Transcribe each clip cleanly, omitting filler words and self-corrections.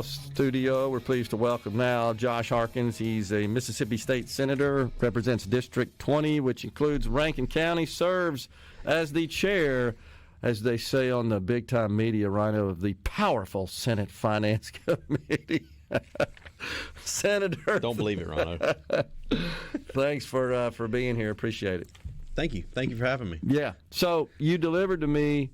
Studio. We're pleased to welcome now Josh Harkins. He's a Mississippi State Senator, represents District 20, which includes Rankin County, serves as the chair, as they say on the big-time media, Rhino, of the powerful Senate Finance Committee. Senator. Don't believe it, Rhino. Thanks for being here. Appreciate it. Thank you. Thank you for having me. Yeah. So you delivered to me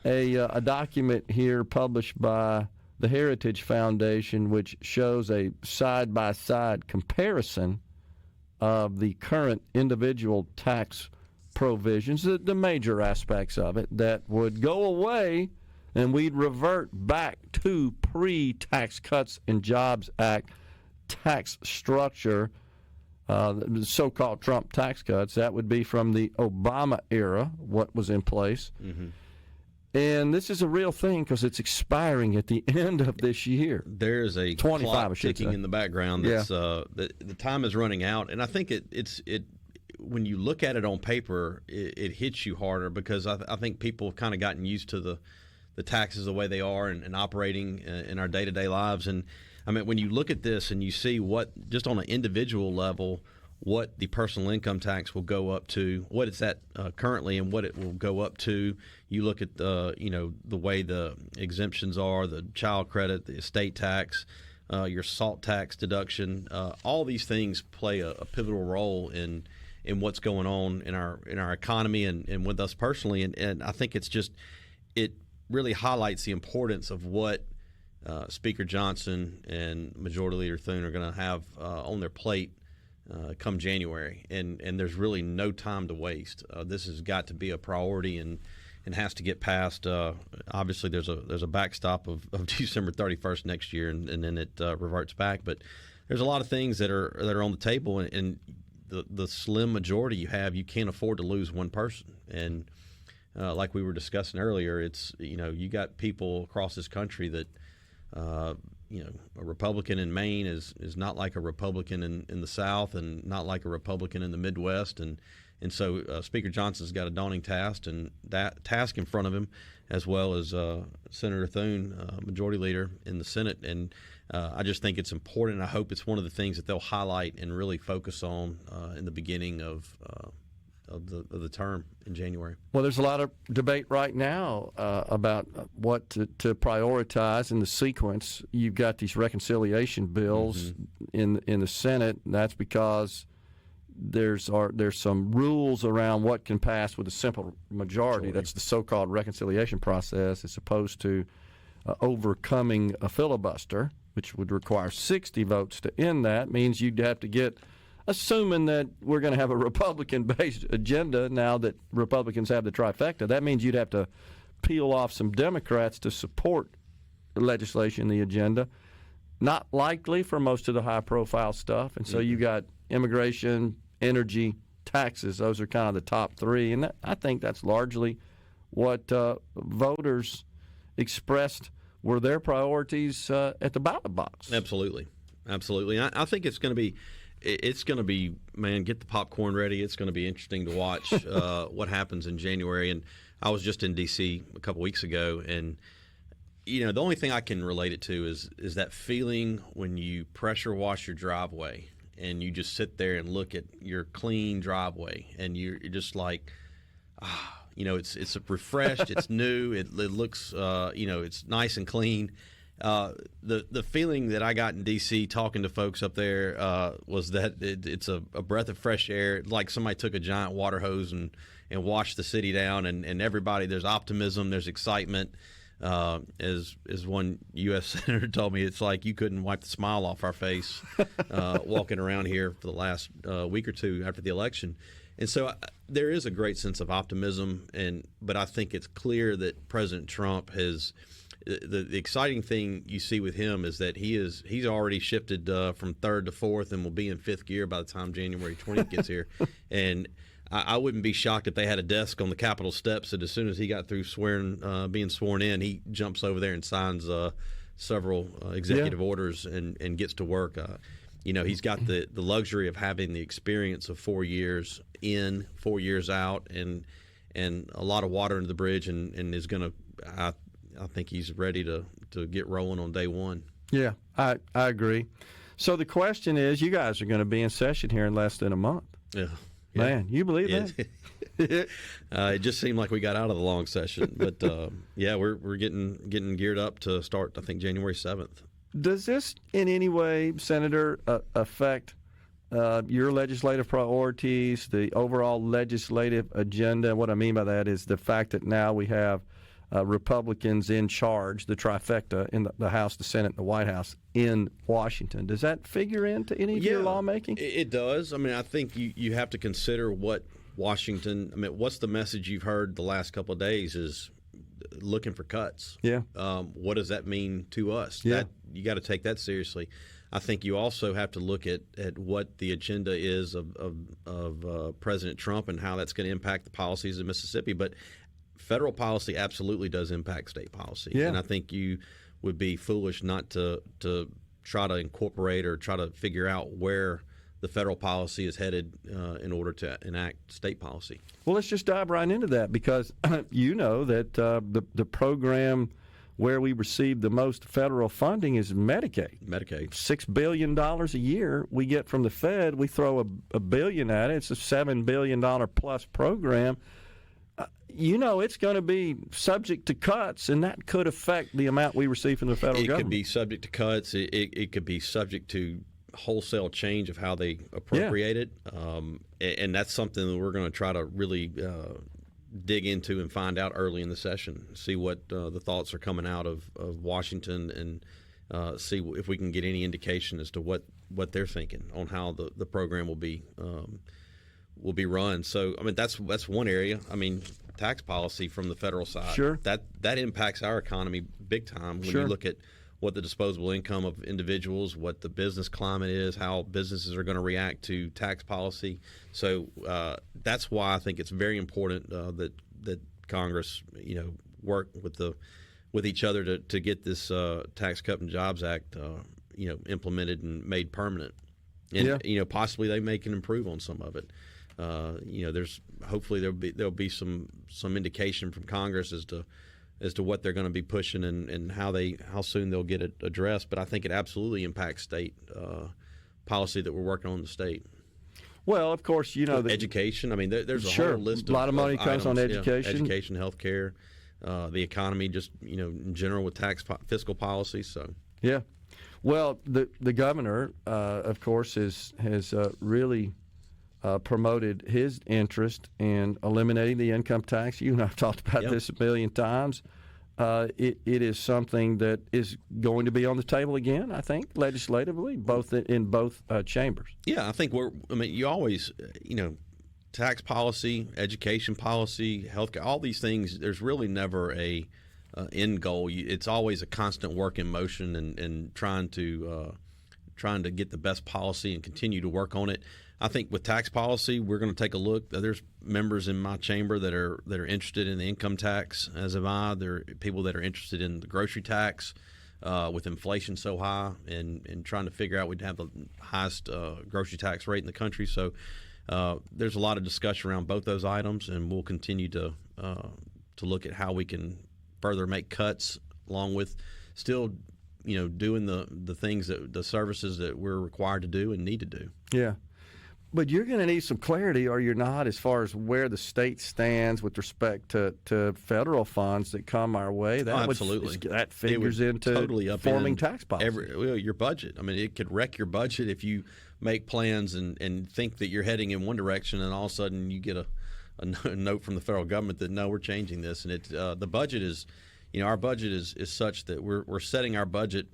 a document here published by the Heritage Foundation, which shows a side-by-side comparison of the current individual tax provisions, the major aspects of it, that would go away and we'd revert back to pre-Tax Cuts and Jobs Act tax structure, the so-called Trump tax cuts. That would be from the Obama era, what was in place. Mm-hmm. And this is a real thing because it's expiring at the end of this year. There's a 25, clock ticking in the background. That's, the time is running out, and I think it when you look at it on paper, it hits you harder because I think people have kind of gotten used to the taxes the way they are and operating in our day-to-day lives. And I mean, when you look at this and you see what just on an individual level, what the personal income tax will go up to, what it's at currently, and what it will go up to. You look at the way the exemptions are, the child credit, the estate tax, your SALT tax deduction. All these things play a pivotal role in what's going on in our economy and with us personally. And I think it really highlights the importance of what Speaker Johnson and Majority Leader Thune are going to have on their plate come January, and there's really no time to waste. This has got to be a priority and has to get passed. Obviously, there's a backstop of December 31st next year, and then it reverts back. But there's a lot of things that are on the table, and the slim majority you can't afford to lose one person. And like we were discussing earlier, it's you got people across this country that. A Republican in Maine is not like a Republican in the South and not like a Republican in the Midwest. And so Speaker Johnson's got a daunting task, and that task in front of him, as well as Senator Thune, Majority Leader in the Senate. And I just think it's important. I hope it's one of the things that they'll highlight and really focus on in the beginning of the term in January. Well, there's a lot of debate right now about what to prioritize in the sequence. You've got these reconciliation bills in the Senate, and that's because there's some rules around what can pass with a simple majority. That's the so-called reconciliation process, as opposed to overcoming a filibuster, which would require 60 votes to end that. Means you'd have to get, assuming that we're going to have a Republican-based agenda now that Republicans have the trifecta, that means you'd have to peel off some Democrats to support the legislation in the agenda. Not likely for most of the high-profile stuff. And so you got immigration, energy, taxes. Those are kind of the top three. And I think that's largely what voters expressed were their priorities at the ballot box. Absolutely. I think it's going to be, man, get the popcorn ready. It's going to be interesting to watch what happens in January. And I was just in D.C. a couple weeks ago, and the only thing I can relate it to is that feeling when you pressure wash your driveway and you just sit there and look at your clean driveway, and you're just like, it's refreshed, it's new, it looks, it's nice and clean. The feeling that I got in D.C. talking to folks up there was that it's a breath of fresh air, like somebody took a giant water hose and washed the city down, and everybody, there's optimism, there's excitement. As one U.S. Senator told me, it's like you couldn't wipe the smile off our face walking around here for the last week or two after the election. And so there is a great sense of optimism, but I think it's clear that President Trump has the exciting thing you see with him is that he's already shifted from third to fourth and will be in fifth gear by the time January 20th gets here. And I wouldn't be shocked if they had a desk on the Capitol steps that as soon as he got through being sworn in, he jumps over there and signs several executive orders and gets to work. He's got the luxury of having the experience of 4 years in, 4 years out, and a lot of water under the bridge, and is going to. I think he's ready to get rolling on day one. Yeah, I agree. So the question is, you guys are going to be in session here in less than a month. Yeah. Man, you believe that? It just seemed like we got out of the long session, but we're getting geared up to start. I think January 7th. Does this in any way, Senator, affect your legislative priorities, the overall legislative agenda? What I mean by that is the fact that now we have Republicans in charge, the trifecta in the House, the Senate, and the White House in Washington. Does that figure into any of your lawmaking? It does. I mean, I think you have to consider what Washington, what's the message you've heard the last couple of days is looking for cuts. Yeah. What does that mean to us? Yeah. You got to take that seriously. I think you also have to look at what the agenda is of President Trump and how that's going to impact the policies of Mississippi. But federal policy absolutely does impact state policy. Yeah. And I think you would be foolish not to try to incorporate or try to figure out where the federal policy is headed in order to enact state policy. Well, let's just dive right into that because you know that the program where we receive the most federal funding is Medicaid. $6 billion a year we get from the Fed. We throw a billion at it. It's a $7 billion plus program. It's going to be subject to cuts, and that could affect the amount we receive from the federal government. It could be subject to cuts. It could be subject to wholesale change of how they appropriate it. And that's something that we're going to try to really dig into and find out early in the session, see what the thoughts are coming out of Washington, and see if we can get any indication as to what they're thinking on how the program will be run. So, that's one area. Tax policy from the federal side. Sure. That impacts our economy big time when you look at what the disposable income of individuals, what the business climate is, how businesses are going to react to tax policy. So that's why I think it's very important that Congress, work with each other to get this Tax Cut and Jobs Act, implemented and made permanent. And possibly they may can improve on some of it. There's hopefully there'll be some indication from Congress as to what they're going to be pushing and how soon they'll get it addressed. But I think it absolutely impacts state policy that we're working on in the state. Well, of course, the education. There's a whole list. A lot of money comes on items, education, education, healthcare, the economy, just in general with fiscal policy. So yeah. Well, the governor, of course, has really promoted his interest in eliminating the income tax. You and I have talked about this a million times. It is something that is going to be on the table again, I think, legislatively, in both chambers. Yeah, I think you always, tax policy, education policy, healthcare, all these things, there's really never a end goal. It's always a constant work in motion and trying to get the best policy and continue to work on it. I think with tax policy, we're going to take a look. There's members in my chamber that are interested in the income tax, as am I. There are people that are interested in the grocery tax with inflation so high and trying to figure out we'd have the highest grocery tax rate in the country. So there's a lot of discussion around both those items, and we'll continue to look at how we can further make cuts along with still doing the things the services that we're required to do and need to do. Yeah. But you're going to need some clarity, or you're not, as far as where the state stands with respect to federal funds that come our way. Absolutely. That figures into totally forming tax policy. Your budget. It could wreck your budget if you make plans and think that you're heading in one direction, and all of a sudden you get a note from the federal government that, no, we're changing this. And the budget is, our budget is such that we're setting our budget,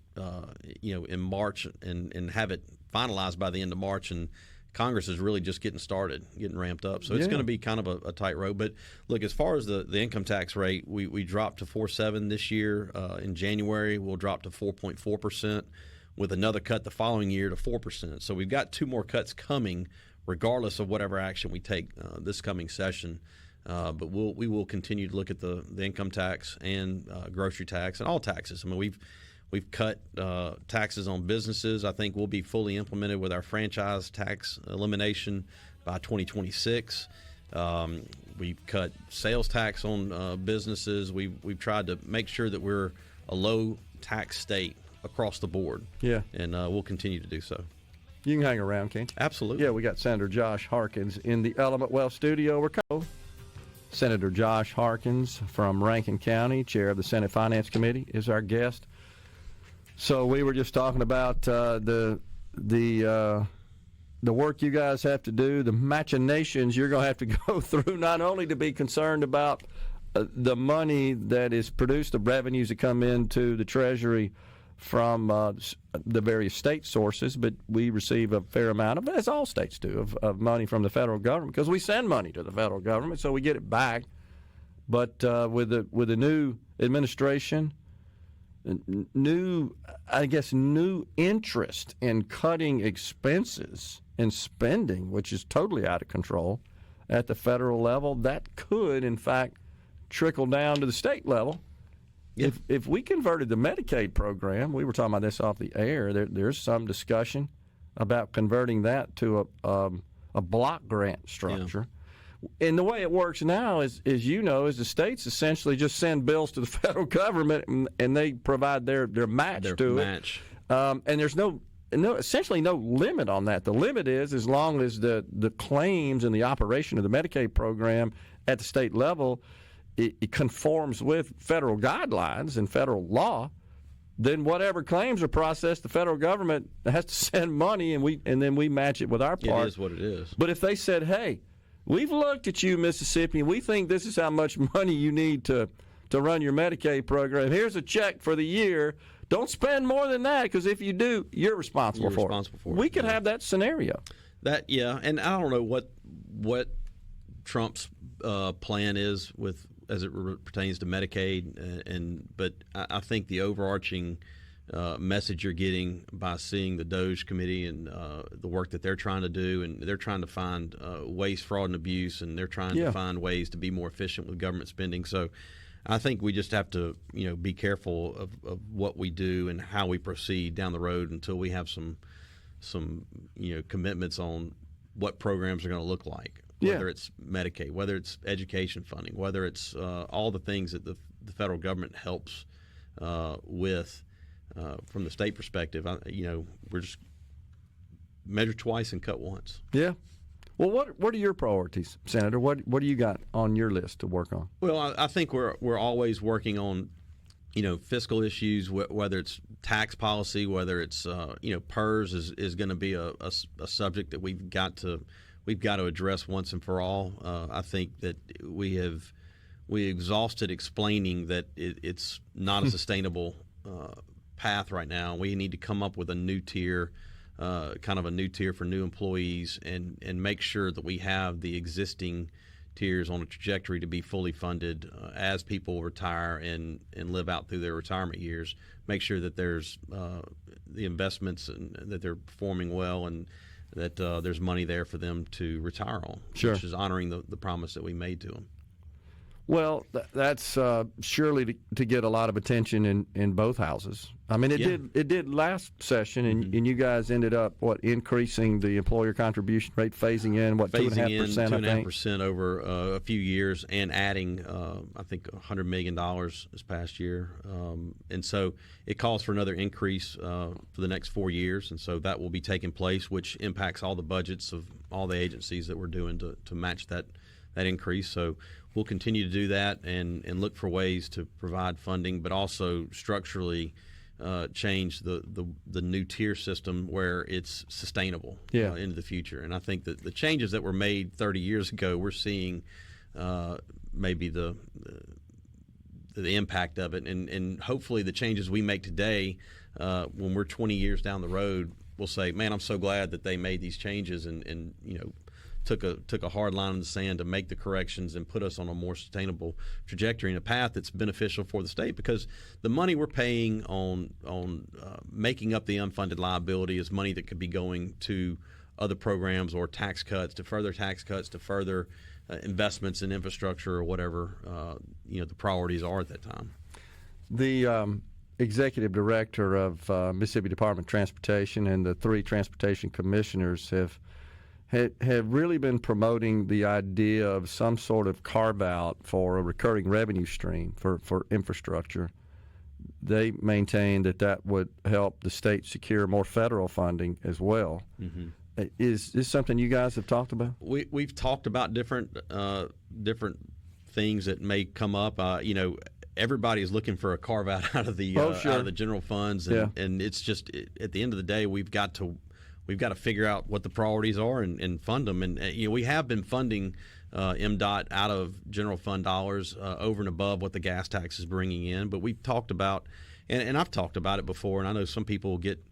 in March and have it finalized by the end of March, and Congress is really just getting started, getting ramped up. So it's going to be kind of a tight road. But look, as far as the income tax rate, we dropped to 4.7 this year. In January, we'll drop to 4.4%, with another cut the following year to 4%. So we've got two more cuts coming, regardless of whatever action we take this coming session. But we will continue to look at the income tax and grocery tax and all taxes. We've cut taxes on businesses. I think we'll be fully implemented with our franchise tax elimination by 2026. We've cut sales tax on businesses. We've tried to make sure that we're a low tax state across the board. Yeah. And we'll continue to do so. You can hang around, can't you? Absolutely. Yeah, we got Senator Josh Harkins in the Element Wealth studio. We're Senator Josh Harkins from Rankin County, chair of the Senate Finance Committee, is our guest. So we were just talking about the work you guys have to do, the machinations you're going to have to go through, not only to be concerned about the money that is produced, the revenues that come into the Treasury from the various state sources, but we receive a fair amount of, as all states do, of money from the federal government, because we send money to the federal government, so we get it back. But with the new administration, new interest in cutting expenses and spending, which is totally out of control at the federal level, that could, in fact, trickle down to the state level. Yeah. If we converted the Medicaid program, we were talking about this off the air, there's some discussion about converting that to a block grant structure. Yeah. And the way it works now is the states essentially just send bills to the federal government and they provide their match to it. And there's essentially no limit on that. The limit is as long as the claims and the operation of the Medicaid program at the state level it conforms with federal guidelines and federal law, then whatever claims are processed, the federal government has to send money, and then we match it with our part. It is what it is. But if they said, hey, we've looked at you, Mississippi, and we think this is how much money you need to run your Medicaid program. Here's a check for the year. Don't spend more than that, because if you do, you're responsible for it. We could have that scenario. And I don't know what Trump's plan is as it pertains to Medicaid, but I think the overarching message you're getting by seeing the DOJ committee and the work that they're trying to do, and they're trying to find waste, fraud, and abuse, and they're trying to find ways to be more efficient with government spending. So I think we just have to be careful of what we do and how we proceed down the road until we have some commitments on what programs are going to look like. Whether it's Medicaid, whether it's education funding, whether it's all the things that the federal government helps with from the state perspective, we're just measure twice and cut once. Yeah. Well, what are your priorities, Senator? What do you got on your list to work on? Well, I think we're always working on fiscal issues, whether it's tax policy, whether it's PERS is going to be a subject that we've got to address once and for all. I think that we exhausted explaining that it's not a sustainable path right now. We need to come up with a new tier, kind of a new tier for new employees, and make sure that we have the existing tiers on a trajectory to be fully funded as people retire and live out through their retirement years. Make sure that there's the investments and that they're performing well, and that there's money there for them to retire on, which is honoring the promise that we made to them. Well, that's surely to get a lot of attention in both houses. I mean, it did last session, and you guys ended up, increasing the employer contribution rate, phasing in, 2.5%, 2.5% over a few years, and adding, I think, $100 million this past year. And so it calls for another increase for the next 4 years, and so that will be taking place, which impacts all the budgets of all the agencies that we're doing to match that increase. So we'll continue to do that and look for ways to provide funding, but also structurally change the new tier system where it's sustainable into the future. And I think that the changes that were made 30 years ago, we're seeing maybe the impact of it. And hopefully the changes we make today, when we're 20 years down the road, we'll say, man, I'm so glad that they made these changes and took a hard line in the sand to make the corrections and put us on a more sustainable trajectory and a path that's beneficial for the state, because the money we're paying on making up the unfunded liability is money that could be going to other programs or tax cuts, to further investments in infrastructure or whatever the priorities are at that time. The executive director of Mississippi Department of Transportation and the 3 transportation commissioners have really been promoting the idea of some sort of carve-out for a recurring revenue stream for infrastructure they maintain that would help the state secure more federal funding as well. Mm-hmm. Is this something you guys have talked about? We've talked about different things that may come up. Everybody is looking for a carve out of the out of the general funds, and it's just at the end of the day, we've got to figure out what the priorities are and fund them. And we have been funding MDOT out of general fund dollars over and above what the gas tax is bringing in. But we've talked about, and I've talked about it before, and I know some people get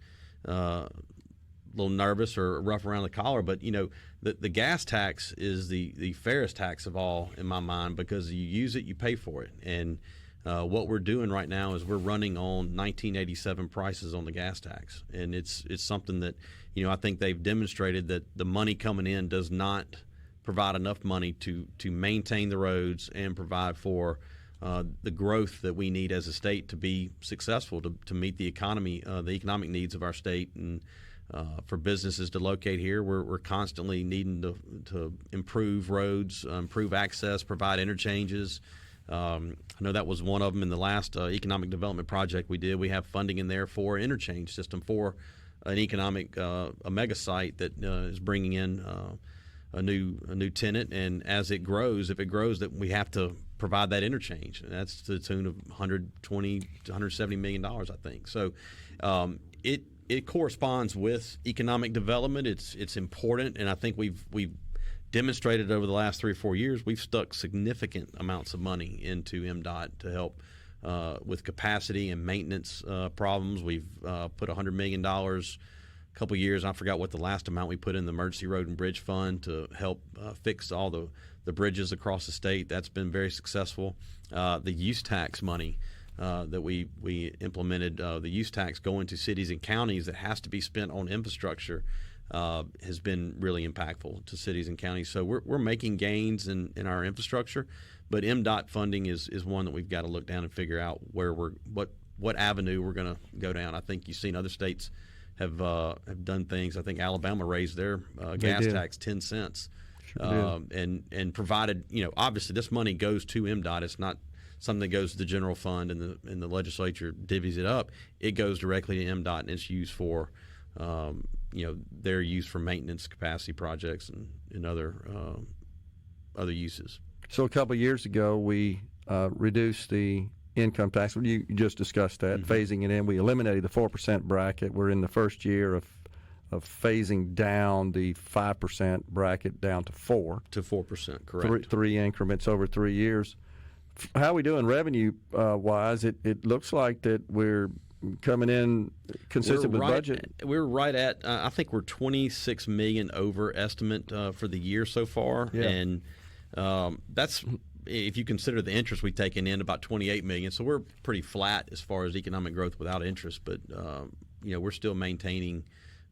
a little nervous or rough around the collar, but the gas tax is the fairest tax of all in my mind, because you use it, you pay for it. And what we're doing right now is we're running on 1987 prices on the gas tax, and it's something that I think they've demonstrated that the money coming in does not provide enough money to maintain the roads and provide for the growth that we need as a state to be successful, to meet the economic needs of our state, and for businesses to locate here. We're constantly needing to improve roads, improve access, provide interchanges. I know that was one of them in the last economic development project we did. We have funding in there for an interchange system for an economic a mega site that is bringing in a new tenant, and as it grows, that we have to provide that interchange, and that's to the tune of $120 to $170 million, I think. So it corresponds with economic development. It's important, and I think we've demonstrated over the last 3 or 4 years we've stuck significant amounts of money into MDOT to help with capacity and maintenance problems. We've put $100 million a couple of years. I forgot what the last amount we put in the Emergency Road and Bridge Fund to help fix all the bridges across the state. That's been very successful. The use tax money that we implemented, the use tax going to cities and counties that has to be spent on infrastructure, has been really impactful to cities and counties. So we're making gains in our infrastructure, but MDOT funding is one that we've got to look down and figure out what avenue we're going to go down. I think you've seen other states have done things. I think Alabama raised their gas tax 10 cents, and provided, obviously this money goes to MDOT. It's not something that goes to the general fund and the legislature divvies it up. It goes directly to MDOT, and it's used for their use for maintenance, capacity projects, and other uses. So a couple of years ago, we reduced the income tax. You just discussed that, phasing it in. We eliminated the 4% bracket. We're in the first year of phasing down the 5% bracket down to 4%. To 4%, correct. Three increments over 3 years. How are we doing revenue-wise? It looks like that we're coming in consistent with budget. We're right at, I think we're $26 million over estimate for the year so far, and that's, if you consider the interest we've taken in, about $28 million. So we're pretty flat as far as economic growth without interest, but we're still maintaining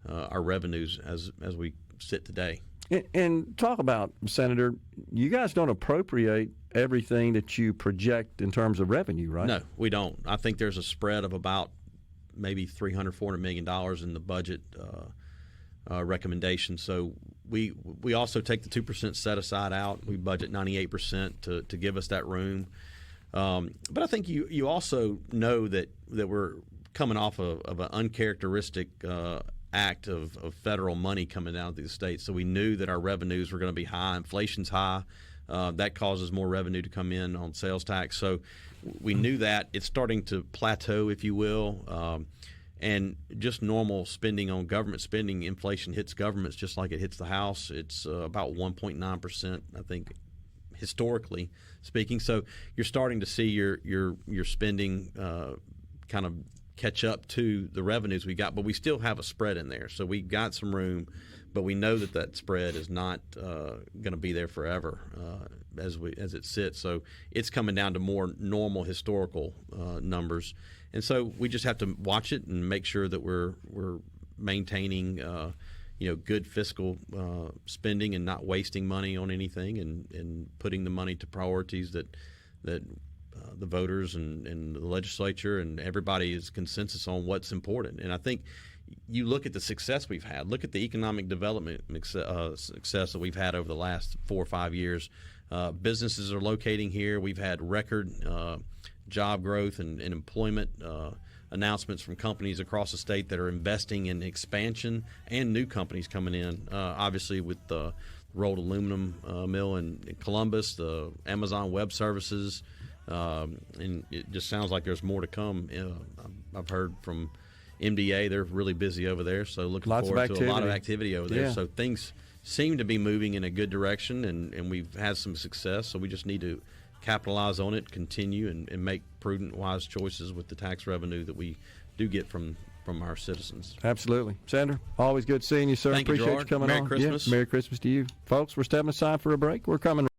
our revenues as we sit today. And talk about, Senator, you guys don't appropriate everything that you project in terms of revenue, right? No, we don't. I think there's a spread of about maybe $300-400 million in the budget recommendation. So we also take the 2% set aside out. We budget 98% to give us that room. But I think you also know that we're coming off of an uncharacteristic act of federal money coming down to the state. So we knew that our revenues were going to be high. Inflation's high. That causes more revenue to come in on sales tax. So we knew that. It's starting to plateau, if you will. And just normal spending on government spending, inflation hits governments just like it hits the House. It's about 1.9%, I think, historically speaking. So you're starting to see your spending kind of catch up to the revenues we got, but we still have a spread in there. So we've got some room, but we know that spread is not going to be there forever as it sits. So it's coming down to more normal historical numbers, and so we just have to watch it and make sure that we're maintaining good fiscal spending and not wasting money on anything, and putting the money to priorities that the voters and the legislature and everybody is consensus on what's important. And I think you look at the success we've had. Look at the economic development success that we've had over the last 4 or 5 years. Businesses are locating here. We've had record job growth and employment announcements from companies across the state that are investing in expansion and new companies coming in. Obviously, with the rolled aluminum mill in Columbus, the Amazon Web Services, and it just sounds like there's more to come. I've heard from MDA, they're really busy over there, so looking forward to a lot of activity over there. So things seem to be moving in a good direction, and we've had some success, so we just need to capitalize on it, continue, and make prudent, wise choices with the tax revenue that we do get from our citizens. Absolutely. Sandra, always good seeing you, sir. Thank you, Appreciate Gerard. you coming Merry on. Christmas. Yeah, Merry Christmas to you. Folks, we're stepping aside for a break. We're coming